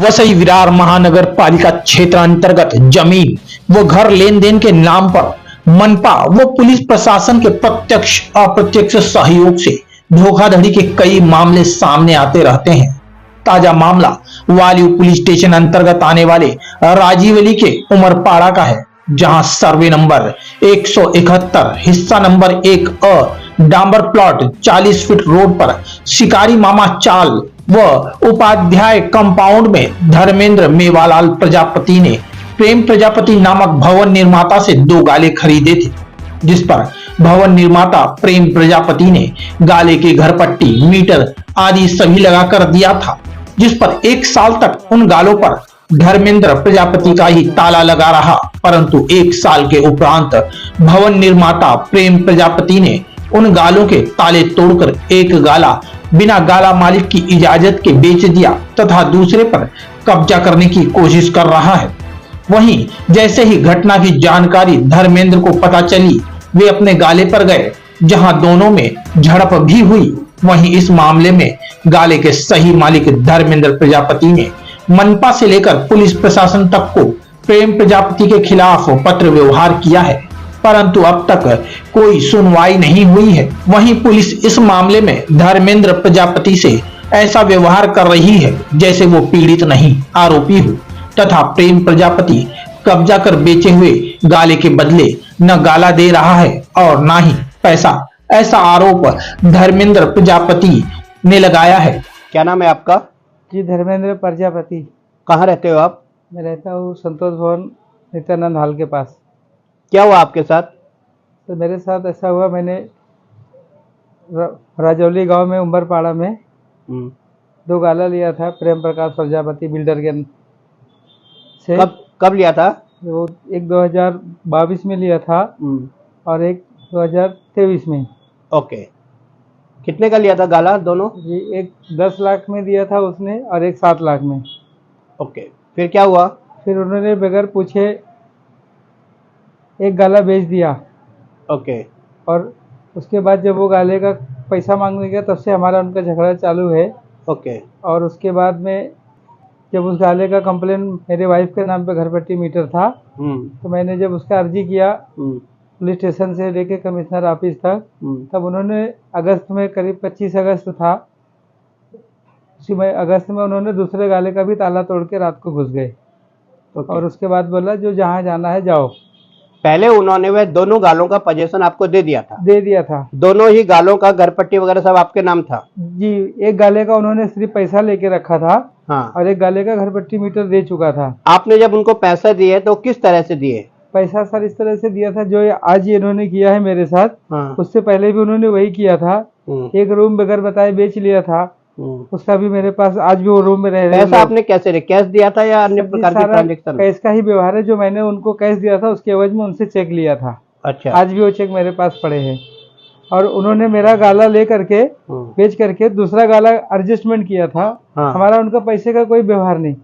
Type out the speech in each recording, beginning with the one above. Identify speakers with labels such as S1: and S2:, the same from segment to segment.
S1: वसई विरार महानगर पालिका क्षेत्र अंतर्गत जमीन व घर लेन देन के नाम पर मनपा व पुलिस प्रशासन के प्रत्यक्ष अप्रत्यक्ष सहयोग से धोखाधड़ी के कई मामले सामने आते रहते हैं। ताजा मामला वालियो पुलिस स्टेशन अंतर्गत आने वाले राजीव अली के उमरपाड़ा का है, जहां सर्वे नंबर 171 हिस्सा नंबर 1A डांबर प्लॉट 40 फीट रोड पर शिकारी मामा चाल व उपाध्याय कंपाउंड में धर्मेंद्र मेवालाल प्रजापति ने प्रेम प्रजापति नामक भवन निर्माता से 2 गाले खरीदे थे, जिस पर भवन निर्माता प्रेम प्रजापति ने गाले की घरपट्टी, मीटर आदि सभी लगाकर दिया था, जिस पर 1 साल तक उन गालों पर धर्मेंद्र प्रजापति का ही ताला लगा रहा। परंतु 1 साल के उपरांत भवन निर्माता प्रेम प्रजापति ने उन गालों के ताले तोड़कर एक गाला बिना गाला मालिक की इजाजत के बेच दिया तथा दूसरे पर कब्जा करने की कोशिश कर रहा है। वहीं जैसे ही घटना की जानकारी धर्मेंद्र को पता चली, वे अपने गाले पर गए, जहां दोनों में झड़प भी हुई। वहीं इस मामले में गाले के सही मालिक धर्मेंद्र प्रजापति ने मनपा से लेकर पुलिस प्रशासन तक को प्रेम प्रजापति के खिलाफ पत्र व्यवहार किया है, परंतु अब तक कोई सुनवाई नहीं हुई है। वहीं पुलिस इस मामले में धर्मेंद्र प्रजापति से ऐसा व्यवहार कर रही है जैसे वो पीड़ित नहीं आरोपी हो, तथा प्रेम प्रजापति कब्जा कर बेचे हुए गाले के बदले न गाला दे रहा है और न ही पैसा। ऐसा आरोप धर्मेंद्र प्रजापति ने लगाया है।
S2: क्या नाम है आपका?
S3: जी, धर्मेंद्र प्रजापति।
S2: कहाँ रहते हो आप?
S3: मैं रहता हूँ संतोष भवन नित्यानंद हॉल के पास।
S2: क्या हुआ आपके साथ?
S3: तो मेरे साथ ऐसा हुआ, मैंने राजौली गांव में उमरपाड़ा में 2 गाला लिया था प्रेम प्रकाश प्रजापति बिल्डर के से।
S2: कब लिया था?
S3: वो एक 2022 में लिया था और एक 2023 में।
S2: ओके, कितने का लिया था गाला दोनों?
S3: जी, एक 10 लाख में दिया था उसने और एक 7 लाख में।
S2: ओके, फिर क्या हुआ?
S3: फिर उन्होंने बगैर पूछे एक गाला बेच दिया।
S2: ओके,
S3: और उसके बाद जब वो गाले का पैसा मांगने गया, तब से हमारा उनका झगड़ा चालू है।
S2: ओके,
S3: और उसके बाद में जब उस गाले का कंप्लेन मेरे वाइफ के नाम पे घरपट्टी मीटर था, तो मैंने जब उसका अर्जी किया पुलिस स्टेशन से लेके कमिश्नर ऑफिस तक, तब उन्होंने अगस्त में, करीब 25 अगस्त था, उसी में अगस्त में उन्होंने दूसरे गाले का भी ताला तोड़ के रात को घुस गए। और उसके बाद बोला जो जहाँ जाना है जाओ।
S2: पहले उन्होंने वह दोनों गालों का पोजीशन आपको दे दिया था? दोनों ही गालों का घरपट्टी वगैरह सब आपके नाम था?
S3: जी, एक गाले का उन्होंने सिर्फ पैसा लेके रखा था।
S2: हाँ।
S3: और एक गाले का घरपट्टी मीटर दे चुका था।
S2: आपने जब उनको पैसा दिए तो किस तरह से दिए?
S3: पैसा सर इस तरह से दिया था जो आज इन्होंने किया है मेरे साथ।
S2: हाँ।
S3: उससे पहले भी उन्होंने वही किया था। एक रूम बगैर बताए बेच लिया था, उसका भी मेरे पास, आज भी वो रूम में रह रहे हैं।
S2: पैसा आपने कैसे लिया? कैश दिया था या अन्य प्रकार के ट्रांजेक्शन?
S3: कैश का ही व्यवहार है। जो मैंने उनको कैश दिया था उसके एवज में उनसे चेक लिया था।
S2: अच्छा।
S3: आज भी वो चेक मेरे पास पड़े हैं। और उन्होंने मेरा गाला ले करके बेच करके दूसरा गाला एडजस्टमेंट किया था।
S2: हाँ।
S3: हमारा उनका पैसे का कोई व्यवहार नहीं।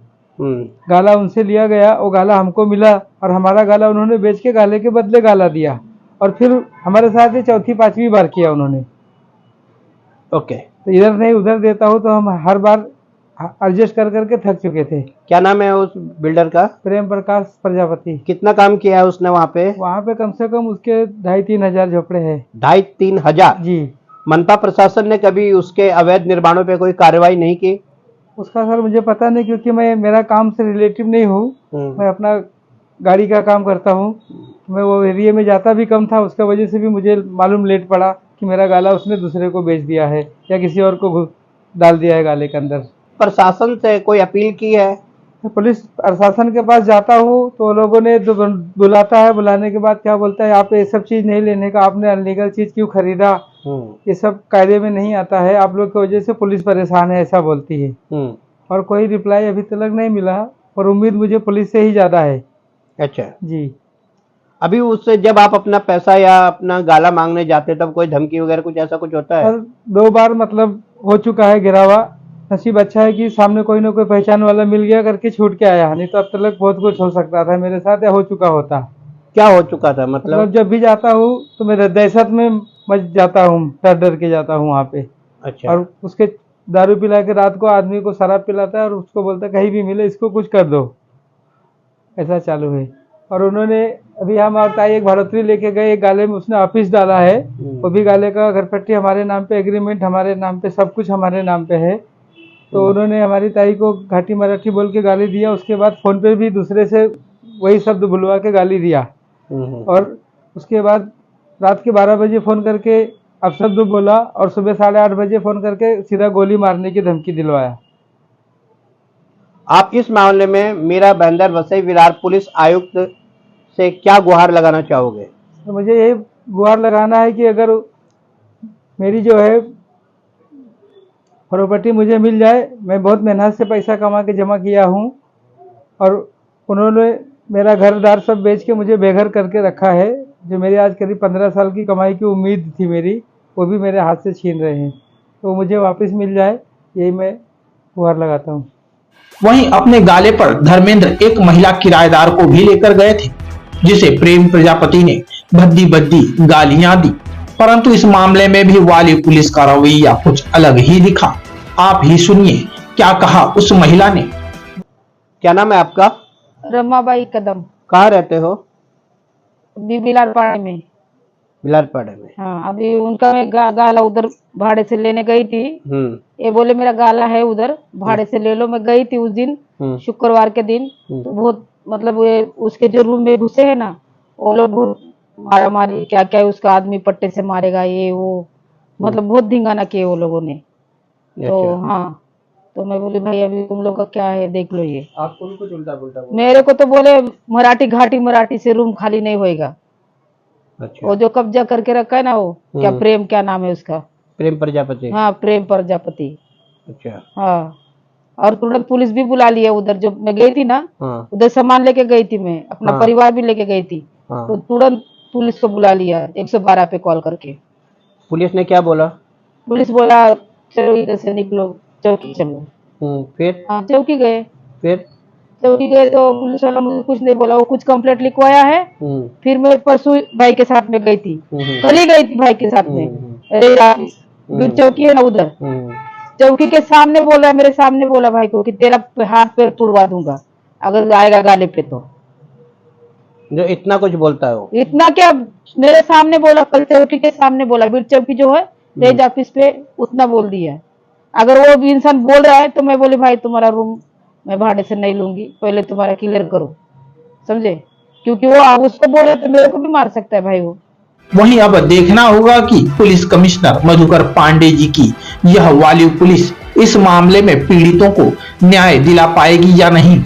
S3: गाला उनसे लिया गया, वो गाला हमको मिला और हमारा गाला उन्होंने बेच के गाले के बदले गाला दिया। और फिर हमारे साथ ये 4-5वीं बार किया उन्होंने।
S2: ओके,
S3: तो इधर नहीं उधर देता हूँ, तो हम हर बार एडजस्ट कर करके थक चुके थे।
S2: क्या नाम है उस बिल्डर का?
S3: प्रेम प्रकाश प्रजापति।
S2: कितना काम किया है उसने वहाँ पे?
S3: वहाँ पे कम से कम उसके 2,500-3 हजार झोपड़े हैं।
S2: 2,500-3 हजार?
S3: जी। मनपा
S2: प्रशासन ने कभी उसके अवैध निर्माणों पे कोई कार्रवाई नहीं की?
S3: उसका सर मुझे पता नहीं, क्योंकि मैं मेरा काम से रिलेटिव नहीं हूँ। मैं अपना गाड़ी का काम करता हूँ। मैं वो एरिया में जाता भी कम था, उसका वजह से भी मुझे मालूम लेट पड़ा कि मेरा गाला उसने दूसरे को बेच दिया है या किसी और को डाल दिया है गाले के अंदर।
S2: प्रशासन से कोई अपील की है?
S3: पुलिस प्रशासन के पास जाता हूँ तो लोगों ने बुलाता है, बुलाने के बाद क्या बोलता है, आप ये सब चीज नहीं लेने का, आपने अनलीगल चीज क्यों खरीदा, ये सब कायदे में नहीं आता है, आप लोग की वजह से पुलिस परेशान है, ऐसा बोलती है। और कोई रिप्लाई अभी तक नहीं मिला, और उम्मीद मुझे पुलिस से ही ज्यादा है।
S2: अच्छा
S3: जी।
S2: अभी उससे जब आप अपना पैसा या अपना गाला मांगने जाते तब कोई धमकी वगैरह कुछ ऐसा कुछ होता है?
S3: 2 बार मतलब हो चुका है गिरावा। नसीब अच्छा है कि सामने कोई ना कोई पहचान वाला मिल गया करके छूट के आया, नहीं तो अब तक बहुत कुछ हो सकता था मेरे साथ या हो चुका होता।
S2: क्या हो चुका था? मतलब
S3: जब भी जाता हूँ तो मेरे दहशत में मच जाता हूँ, डर डर के जाता हूँ वहाँ पे।
S2: अच्छा।
S3: और उसके दारू पिला के रात को आदमी को शराब पिलाता है और उसको बोलता है कहीं भी मिले इसको कुछ कर दो, ऐसा चालू है। और उन्होंने अभी हम और ताई एक भाड़ोतरी लेके गए, एक गाले में उसने ऑफिस डाला है, वो भी गाले का घर पट्टी हमारे नाम पे, एग्रीमेंट हमारे नाम पे, सब कुछ हमारे नाम पे है। तो उन्होंने हमारी ताई को घाटी मराठी बोल के गाली दिया, उसके बाद फोन पे भी दूसरे से वही शब्द बुलवा के गाली दिया, और उसके बाद रात के 12 बजे फोन करके अपशब्द बोला और सुबह 8:30 बजे फोन करके सीधा गोली मारने की धमकी दिलवाया।
S2: आप इस मामले में मीरा बंदर वसई विरार पुलिस आयुक्त से क्या गुहार लगाना चाहोगे?
S3: तो मुझे यही गुहार लगाना है कि अगर मेरी जो है प्रॉपर्टी मुझे मिल जाए, मैं बहुत मेहनत से पैसा कमा के जमा किया हूँ और उन्होंने मेरा घर दार सब बेच के मुझे बेघर करके रखा है। जो मेरी आज करीब 15 साल की कमाई की उम्मीद थी मेरी, वो भी मेरे हाथ से छीन रहे हैं। तो मुझे वापस मिल जाए, यही मैं गुहार लगाता हूँ।
S1: वहीं अपने गाले पर धर्मेंद्र एक महिला किराएदार को भी लेकर गए थे, जिसे प्रेम प्रजापति ने भद्दी भद्दी गालियां दी, परंतु इस मामले में भी वाली पुलिस का रवैया कुछ अलग ही दिखा। आप ही सुनिए क्या कहा उस महिला ने।
S2: क्या नाम है आपका?
S4: रमाबाई कदम।
S2: कहाँ रहते हो?
S4: अभी बिलारपाड़े में।
S2: बिलारपाड़े में?
S4: हाँ, अभी उनका मैं गाला उधर भाड़े से लेने गई थी। ये बोले मेरा गाला है उधर भाड़े से ले लो। मैं गई थी उस दिन, शुक्रवार के दिन। तो बहुत मतलब वे उसके जो रूम में घुसे है ना, वो लोग मारा मारी क्या क्या, उसका आदमी पट्टे से मारेगा ये वो, मतलब बहुत धिंगाना किए वो लोगों ने। तो हाँ, तो मैं बोली भाई अभी तुम लोग का क्या है देख लो। ये
S2: आपको भी कुछ उल्टा पुल्टा बोला?
S4: मेरे को तो बोले मराठी घाटी मराठी से रूम खाली नहीं होएगा।
S2: अच्छा।
S4: वो जो कब्जा करके रखा है ना, वो क्या प्रेम, क्या नाम है उसका?
S2: प्रेम प्रजापति।
S4: हाँ, प्रेम प्रजापति।
S2: अच्छा।
S4: हाँ, और तुरंत पुलिस भी बुला लिया उधर। जो मैं गई थी ना, उधर सामान लेके गई थी मैं, अपना परिवार भी लेके गई थी। तो तुरंत पुलिस को बुला लिया 112 पे कॉल करके।
S2: पुलिस ने क्या बोला?
S4: पुलिस बोला चलो इधर से निकलो, चौकी चलो।
S2: फिर?
S4: हाँ, चौकी गए।
S2: फिर
S4: चौकी गए तो पुलिस वाला मुझे कुछ नहीं बोला, वो कुछ कंप्लेंट लिखवाया है। फिर मैं परसों भाई के साथ में गई थी, कल ही गई थी भाई के साथ में। अरे चौकी है ना उधर, चौकी के सामने बोला, मेरे सामने बोला भाई को कि तेरा हाथ पैर तुड़वा दूंगा अगर आएगा गाले पे। तो
S2: जो इतना कुछ बोलता है वो? इतना
S4: क्या, मेरे सामने बोला, कल चौकी के सामने बोला। बीर चौकी जो है रेंज ऑफिस पे, उतना बोल दिया। अगर वो भी इंसान बोल रहा है तो मैं बोली भाई तुम्हारा रूम मैं भाड़े से नहीं लूंगी, पहले तुम्हारा क्लियर करो, समझे? क्योंकि वो उसको बोले तो मेरे को भी मार सकता है भाई वो।
S1: वहीं अब देखना होगा कि पुलिस कमिश्नर मधुकर पांडे जी की यह वाली पुलिस इस मामले में पीड़ितों को न्याय दिला पाएगी या नहीं,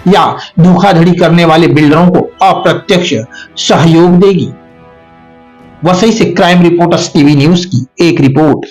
S1: या धोखाधड़ी करने वाले बिल्डरों को अप्रत्यक्ष सहयोग देगी। वसई से क्राइम रिपोर्टर्स टीवी न्यूज की एक रिपोर्ट।